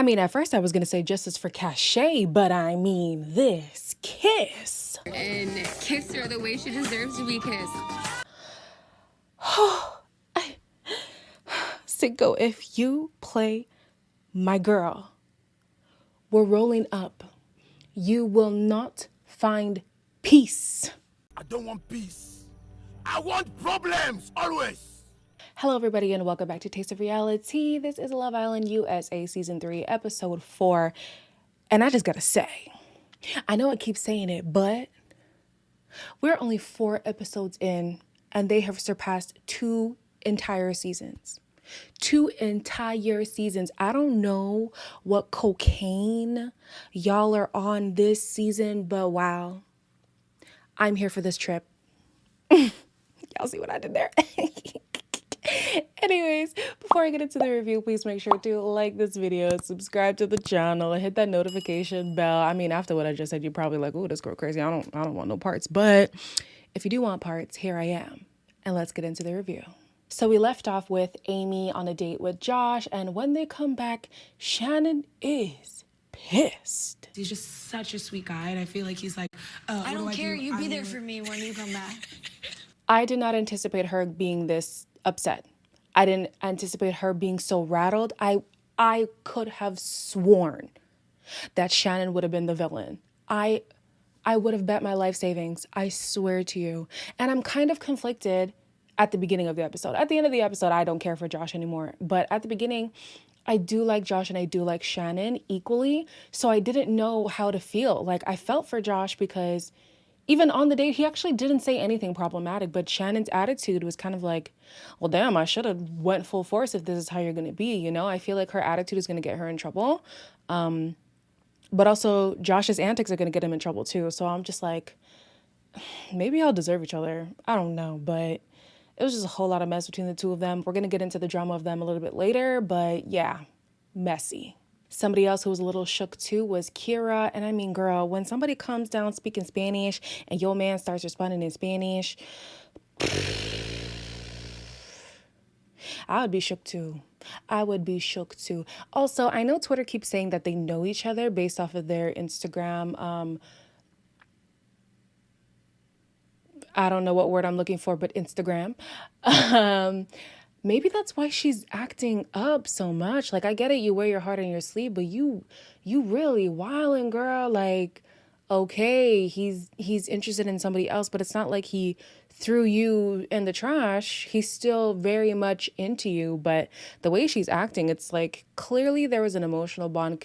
I mean, at first I was gonna say justice for cachet, but I mean this kiss. And kiss her the way she deserves to be kissed. Cinco, if you play my girl, we're rolling up. You will not find peace. I don't want peace. I want problems, always. Hello, everybody, and welcome back to Taste of Reality. This is Love Island USA Season 3, Episode 4. And I just gotta say, I know I keep saying it, but we're only 4 episodes in, and they have surpassed 2 entire seasons. 2 entire seasons. I don't know what cocaine y'all are on this season, but wow, I'm here for this trip. Y'all see what I did there? Anyways, before I get into the review, please make sure to like this video, subscribe to the channel, and hit that notification bell. I mean, after what I just said, you're probably like, "Oh, this girl crazy. I don't want no parts." But if you do want parts, here I am. And let's get into the review. So we left off with Amy on a date with Josh, and when they come back, Shannon is pissed. He's just such a sweet guy, and I feel like he's like, I don't care. You be there for me when you come back. I did not anticipate her being this upset. I didn't anticipate her being so rattled. I could have sworn that Shannon would have been the villain. I would have bet my life savings. I swear to you. And I'm kind of conflicted at the beginning of the episode. At the end of the episode, I don't care for Josh anymore. But at the beginning, I do like Josh and I do like Shannon equally. So I didn't know how to feel. Like, I felt for Josh because even on the date, he actually didn't say anything problematic, but Shannon's attitude was kind of like, well, damn, I should have went full force if this is how you're going to be, you know? I feel like her attitude is going to get her in trouble. But also Josh's antics are going to get him in trouble too. So I'm just like, maybe y'all deserve each other. I don't know, but it was just a whole lot of mess between the two of them. We're going to get into the drama of them a little bit later, but yeah, messy. Somebody else who was a little shook too was Kyra. And I mean, girl, when somebody comes down speaking Spanish and your man starts responding in Spanish, I would be shook too. I would be shook too. Also, I know Twitter keeps saying that they know each other based off of their Instagram. I don't know what word I'm looking for, but Instagram. Maybe that's why she's acting up so much. Like, I get it, you wear your heart on your sleeve, but you really wildin', girl. Like, okay, he's interested in somebody else, but it's not like he threw you in the trash. He's still very much into you, but the way she's acting, it's like clearly there was an emotional bond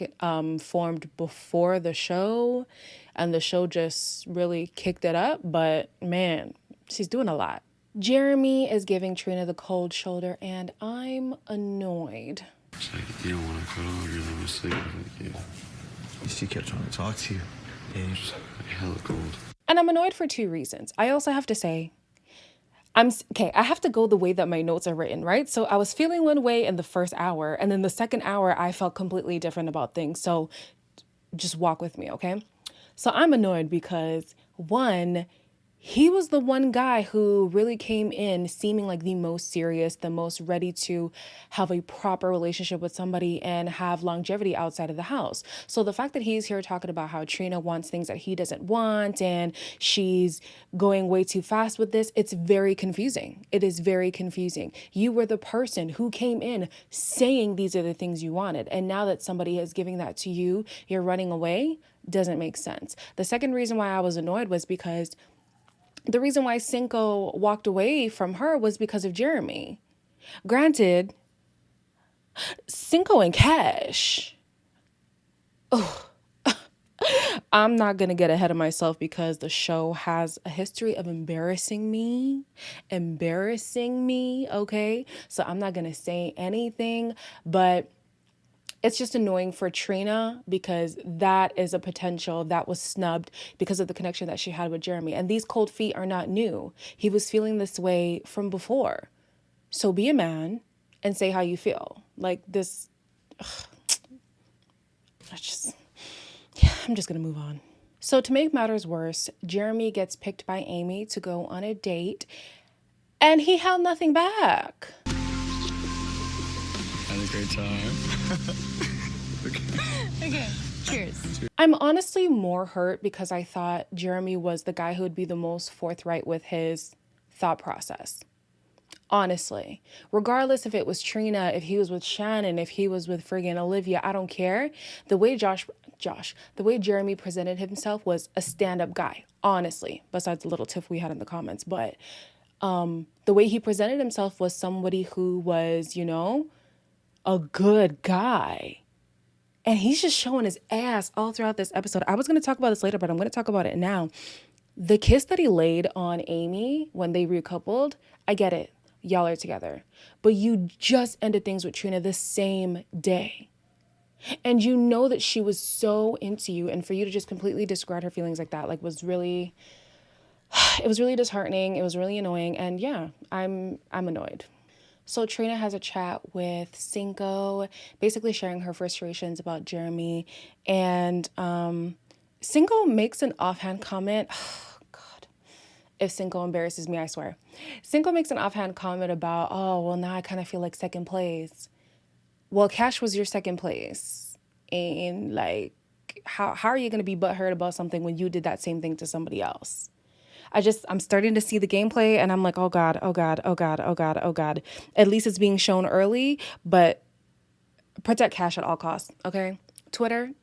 formed before the show, and the show just really kicked it up. But man, she's doing a lot. Jeremy is giving Trina the cold shoulder, and I'm annoyed. It's like, you don't want to cuddle, you're going to sleep with you. She kept trying to talk to you. Yeah, you're just hella cold. And I'm annoyed for 2 reasons. I also have to say, I have to go the way that my notes are written, right? So I was feeling one way in the first hour, and then the second hour, I felt completely different about things. So just walk with me, okay? So I'm annoyed because, one, he was the one guy who really came in seeming like the most serious, the most ready to have a proper relationship with somebody and have longevity outside of the house. So the fact that he's here talking about how Trina wants things that he doesn't want and she's going way too fast with this, it's very confusing. It is very confusing. You were the person who came in saying these are the things you wanted. And now that somebody is giving that to you, you're running away. Doesn't make sense. The second reason why I was annoyed was because the reason why Cinco walked away from her was because of Jeremy. Granted, Cinco and Cash. Oh, I'm not going to get ahead of myself because the show has a history of embarrassing me, okay? So I'm not going to say anything, but it's just annoying for Trina because that is a potential that was snubbed because of the connection that she had with Jeremy. And these cold feet are not new. He was feeling this way from before. So be a man and say how you feel. Like this, I'm just going to move on. So to make matters worse, Jeremy gets picked by Amy to go on a date and he held nothing back. Had a great time. Okay, cheers. I'm honestly more hurt because I thought Jeremy was the guy who would be the most forthright with his thought process. Honestly, regardless if it was Trina, if he was with Shannon, if he was with friggin' Olivia, I don't care. The way the way Jeremy presented himself was a stand-up guy, honestly, besides the little tiff we had in the comments. But the way he presented himself was somebody who was, you know, a good guy. And he's just showing his ass all throughout this episode. I was going to talk about this later, but I'm going to talk about it now. The kiss that he laid on Amy when they recoupled, I get it. Y'all are together. But you just ended things with Trina the same day. And you know that she was so into you, and for you to just completely disregard her feelings like that, like, was really, it was really disheartening. It was really annoying. And yeah, I'm annoyed. So Trina has a chat with Cinco, basically sharing her frustrations about Jeremy. And Cinco makes an offhand comment. Oh, God. If Cinco embarrasses me, I swear. Cinco makes an offhand comment about, oh, well, now I kind of feel like second place. Well, Cash was your second place. And, like, how are you going to be butthurt about something when you did that same thing to somebody else? I'm starting to see the gameplay and I'm like, oh God, oh God, oh God, oh God, oh God. At least it's being shown early, but protect Cash at all costs, okay? Twitter's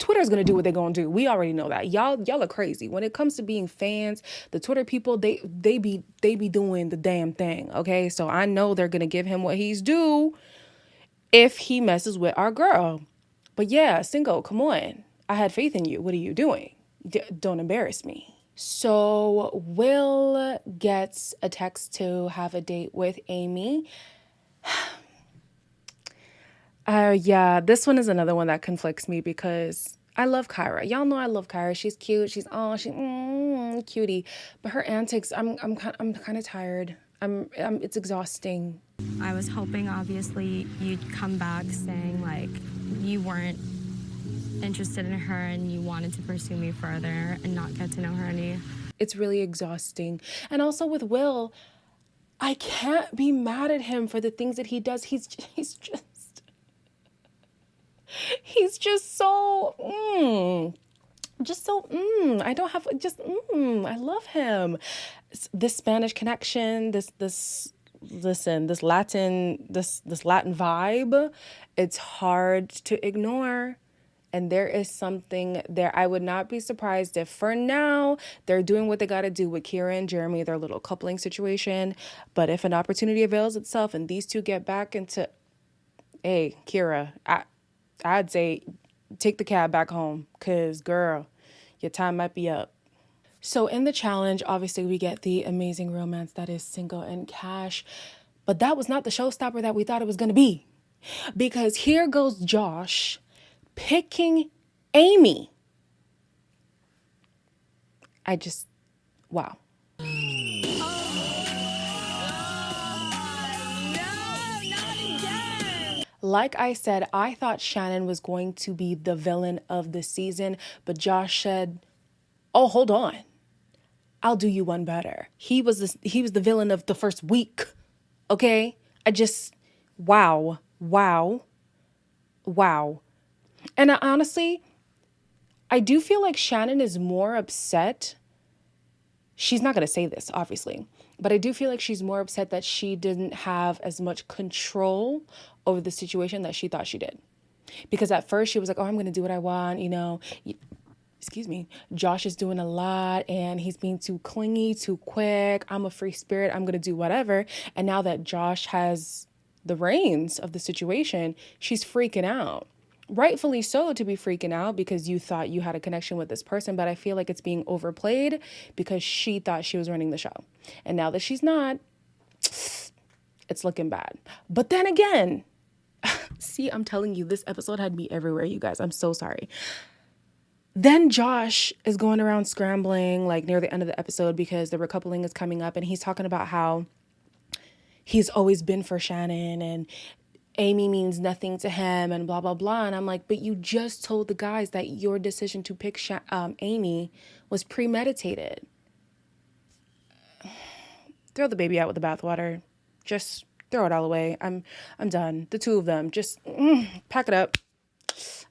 going to do what they're going to do. We already know that. Y'all are crazy. When it comes to being fans, the Twitter people, they be doing the damn thing, okay? So I know they're going to give him what he's due if he messes with our girl. But yeah, Cinco, come on. I had faith in you. What are you doing? Don't embarrass me. So Will gets a text to have a date with Amy. Yeah, this one is another one that conflicts me because I love Kyra. Y'all know I love Kyra. She's cute. She's cutie. But her antics, I'm kind of tired. It's exhausting. I was hoping, obviously, you'd come back saying, like, you weren't interested in her and you wanted to pursue me further and not get to know her any. It's really exhausting. And also with Will, I can't be mad at him for the things that he does. He's just so I don't have I love him. This Spanish connection, this Latin vibe, it's hard to ignore. And there is something there. I would not be surprised if for now they're doing what they got to do with Kyra and Jeremy, their little coupling situation. But if an opportunity avails itself and these two get back into, hey, Kyra, I'd say take the cab back home because, girl, your time might be up. So in the challenge, obviously, we get the amazing romance that is Cinco and Cash. But that was not the showstopper that we thought it was going to be. Because here goes Josh picking Amy. Wow. Like I said, I thought Shannon was going to be the villain of the season, but Josh said, oh, hold on. I'll do you one better. He was the villain of the first week. Okay? Wow. And honestly, I do feel like Shannon is more upset. She's not going to say this, obviously, but I do feel like she's more upset that she didn't have as much control over the situation that she thought she did. Because at first she was like, oh, I'm going to do what I want, excuse me, Josh is doing a lot and he's being too clingy, too quick. I'm a free spirit. I'm going to do whatever. And now that Josh has the reins of the situation, she's freaking out. Rightfully so to be freaking out because you thought you had a connection with this person, but I feel like it's being overplayed because she thought she was running the show. And now that she's not, it's looking bad. But then again, see, I'm telling you, this episode had me everywhere, you guys. I'm so sorry. Then Josh is going around scrambling like near the end of the episode because the recoupling is coming up and he's talking about how he's always been for Shannon and Amy means nothing to him and blah, blah, blah. And I'm like, but you just told the guys that your decision to pick Amy was premeditated. Throw the baby out with the bathwater. Just throw it all away. I'm done. The two of them, just pack it up.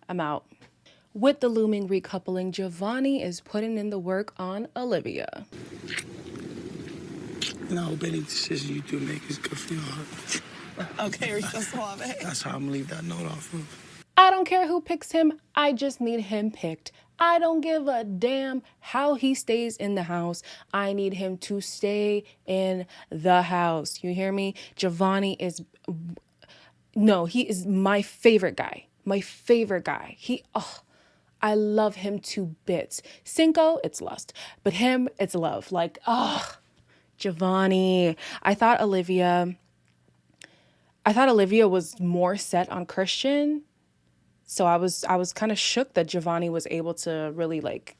I'm out. With the looming recoupling, Giovanni is putting in the work on Olivia. And I hope any decision you do make is good for your heart. Okay, Rico Suave. That's how I'm gonna leave that note off of. I don't care who picks him. I just need him picked. I don't give a damn how he stays in the house. I need him to stay in the house. You hear me? Giovanni is... No, he is my favorite guy. My favorite guy. I love him to bits. Cinco, it's lust. But him, it's love. Like, Giovanni. I thought Olivia was more set on Christian. So I was kind of shook that Giovanni was able to really like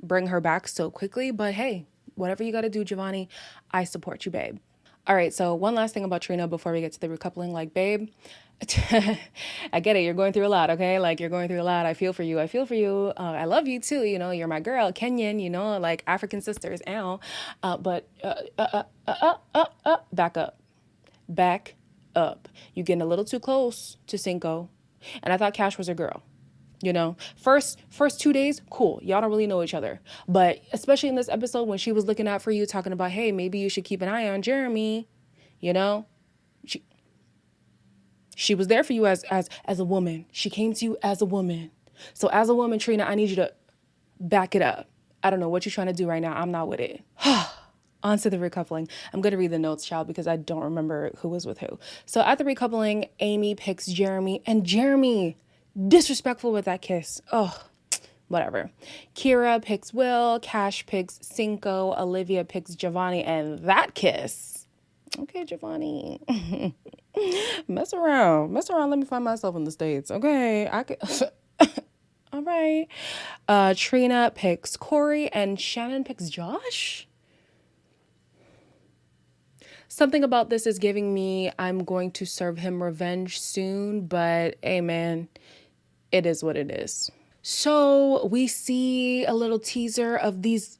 bring her back so quickly. But hey, whatever you got to do, Giovanni, I support you, babe. All right, so one last thing about Trina before we get to the recoupling. Like, babe, I get it. You're going through a lot, okay? Like, you're going through a lot. I feel for you. I feel for you. I love you, too. You know, you're my girl, Kenyan, you know, like African sisters, ow. But back up. Back up. You're getting a little too close to Cinco. And I thought Cash was her girl. You know, first 2 days, cool. Y'all don't really know each other. But especially in this episode when she was looking out for you, talking about, hey, maybe you should keep an eye on Jeremy. You know, she was there for you as a woman. She came to you as a woman. So as a woman, Trina, I need you to back it up. I don't know what you're trying to do right now. I'm not with it. On to the recoupling. I'm going to read the notes, child, because I don't remember who was with who. So at the recoupling, Amy picks Jeremy, and Jeremy, disrespectful with that kiss. Oh, whatever. Kyra picks Will, Cash picks Cinco, Olivia picks Giovanni, and that kiss. Okay, Giovanni. Mess around. Let me find myself in the States. Okay, I could... All right. Trina picks Corey, and Shannon picks Josh. Something about this is giving me I'm going to serve him revenge soon, but hey, man, it is what it is. So we see a little teaser of these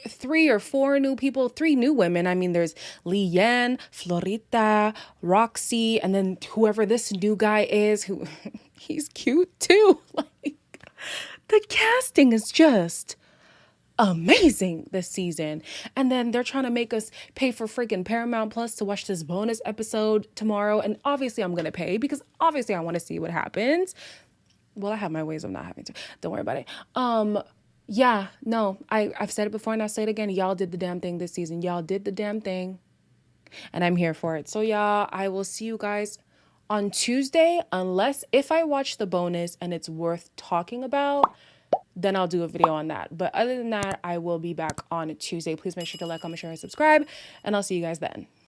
3 or 4 new people, 3 new women. I mean, there's Leanne, Florita, Roxy, and then whoever this new guy is, who he's cute too. Like, the casting is just amazing this season. And then they're trying to make us pay for freaking Paramount Plus to watch this bonus episode tomorrow. And obviously I'm going to pay because obviously I want to see what happens. Well, I have my ways of not having to. Don't worry about it. Yeah, no, I've said it before and I'll say it again. Y'all did the damn thing this season. Y'all did the damn thing. And I'm here for it. So y'all, I will see you guys on Tuesday, unless if I watch the bonus and it's worth talking about, then I'll do a video on that. But other than that, I will be back on Tuesday. Please make sure to like, comment, share, and subscribe, and I'll see you guys then.